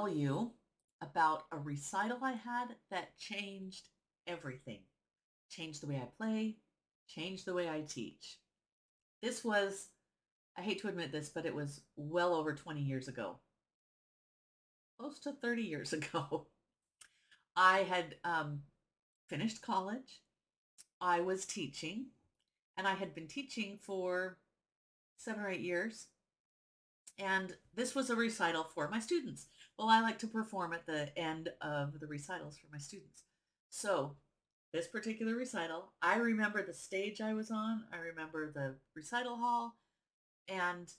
tell you about a recital I had that changed everything. Changed the way I play, changed the way I teach. This was, I hate to admit this, but it was well over 20 years ago, close to 30 years ago. I had finished college. I was teaching, and I had been teaching for 7 or 8 years. And this was a recital for my students. Well, I like to perform at the end of the recitals for my students. So, this particular recital, I remember the stage I was on, I remember the recital hall, and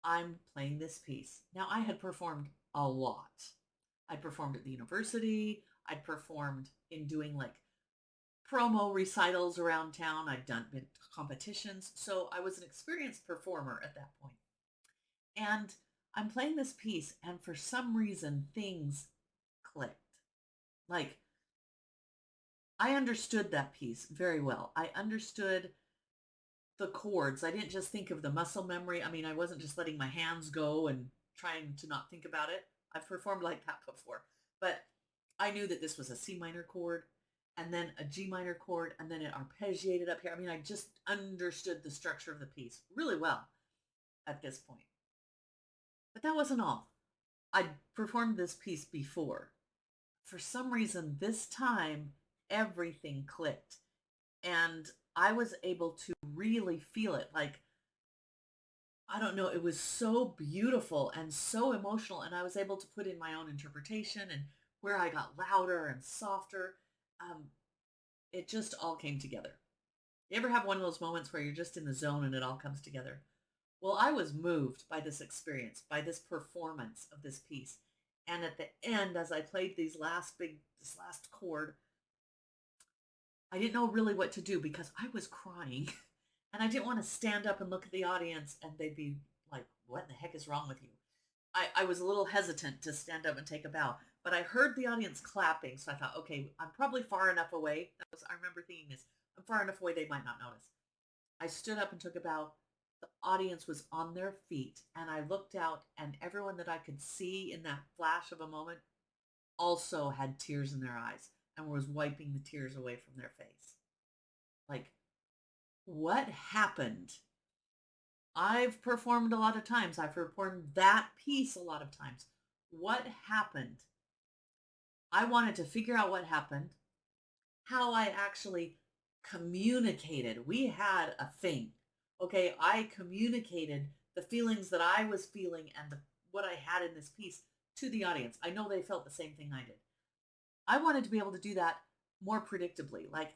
I'm playing this piece. Now, I had performed a lot. I'd performed at the university, I'd performed in doing like promo recitals around town, I'd done been competitions, so I was an experienced performer at that point. And I'm playing this piece, and for some reason, things clicked. Like, I understood that piece very well. I understood the chords. I didn't just think of the muscle memory. I mean, I wasn't just letting my hands go and trying to not think about it. I've performed like that before. But I knew that this was a C minor chord and then a G minor chord and then it arpeggiated up here. I mean, I just understood the structure of the piece really well at this point. But that wasn't all. I'd performed this piece before. For some reason, this time, everything clicked. And I was able to really feel it. Like, I don't know, it was so beautiful and so emotional. And I was able to put in my own interpretation and where I got louder and softer. Um, it just all came together. You ever have one of those moments where you're just in the zone and it all comes together? Well, I was moved by this experience, by this performance of this piece. And at the end, as I played this last chord, I didn't know really what to do because I was crying. And I didn't want to stand up and look at the audience and they'd be like, what in the heck is wrong with you? I was a little hesitant to stand up and take a bow, but I heard the audience clapping. So I thought, okay, I'm probably far enough away. I remember thinking this, I'm far enough away, they might not notice. I stood up and took a bow. The audience was on their feet, and I looked out, and everyone that I could see in that flash of a moment also had tears in their eyes and was wiping the tears away from their face. Like, what happened? I've performed a lot of times. I've performed that piece a lot of times. What happened? I wanted to figure out what happened, how I actually communicated. We had a thing. Okay, I communicated the feelings that I was feeling and what I had in this piece to the audience. I know they felt the same thing I did. I wanted to be able to do that more predictably. Like,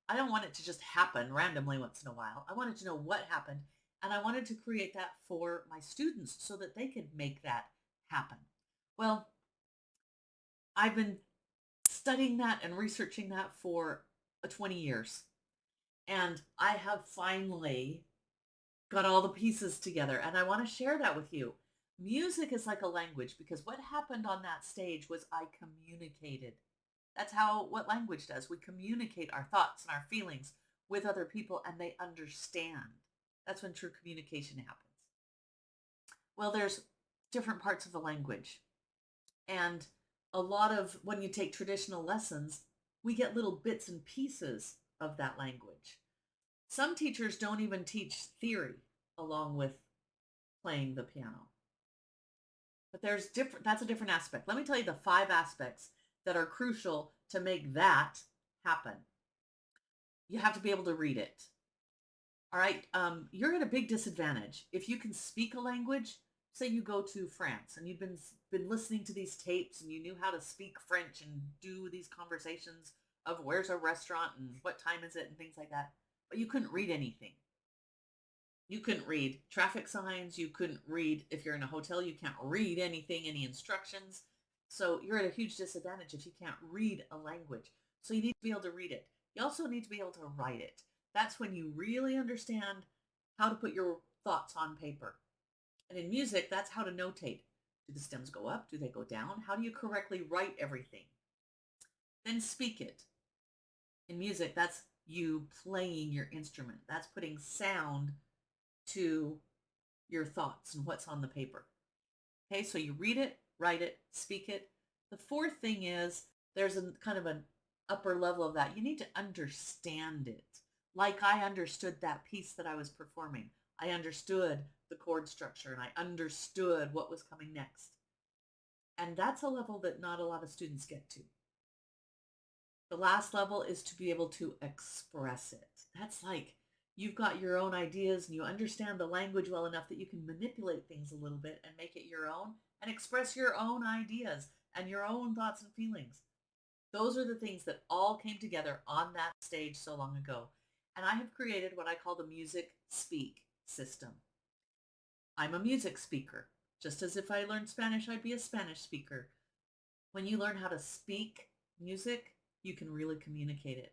I don't want it to just happen randomly once in a while. I wanted to know what happened, and I wanted to create that for my students so that they could make that happen. Well, I've been studying that and researching that for 20 years. And I have finally got all the pieces together and I want to share that with you. Music is like a language because what happened on that stage was I communicated. That's what language does. We communicate our thoughts and our feelings with other people and they understand. That's when true communication happens. Well, there's different parts of the language. And a lot of when you take traditional lessons, we get little bits and pieces of that language. Some teachers don't even teach theory along with playing the piano. But that's a different aspect. Let me tell you the 5 aspects that are crucial to make that happen. You have to be able to read it. All right. You're at a big disadvantage. If you can speak a language, say you go to France and you've been listening to these tapes and you knew how to speak French and do these conversations of where's a restaurant and what time is it and things like that, but you couldn't read anything. You couldn't read traffic signs. You couldn't read, if you're in a hotel, you can't read anything, any instructions. So you're at a huge disadvantage if you can't read a language. So you need to be able to read it. You also need to be able to write it. That's when you really understand how to put your thoughts on paper. And in music, that's how to notate. Do the stems go up? Do they go down? How do you correctly write everything? Then speak it. In music, that's you playing your instrument. That's putting sound to your thoughts and what's on the paper. Okay, so you read it, write it, speak it. The fourth thing is there's a kind of an upper level of that. You need to understand it. Like I understood that piece that I was performing. I understood the chord structure and I understood what was coming next. And that's a level that not a lot of students get to. The last level is to be able to express it. That's like you've got your own ideas and you understand the language well enough that you can manipulate things a little bit and make it your own and express your own ideas and your own thoughts and feelings. Those are the things that all came together on that stage so long ago. And I have created what I call the music speak system. I'm a music speaker. Just as if I learned Spanish, I'd be a Spanish speaker. When you learn how to speak music, you can really communicate it.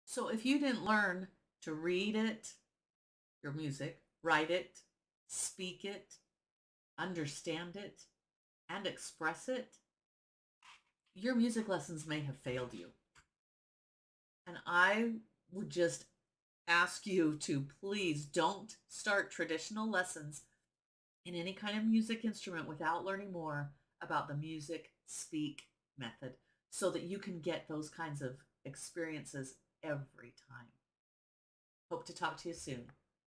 So if you didn't learn to read it, your music, write it, speak it, understand it, and express it, your music lessons may have failed you. And I would just ask you to please don't start traditional lessons in any kind of music instrument without learning more about the music speak method so that you can get those kinds of experiences every time. Hope to talk to you soon.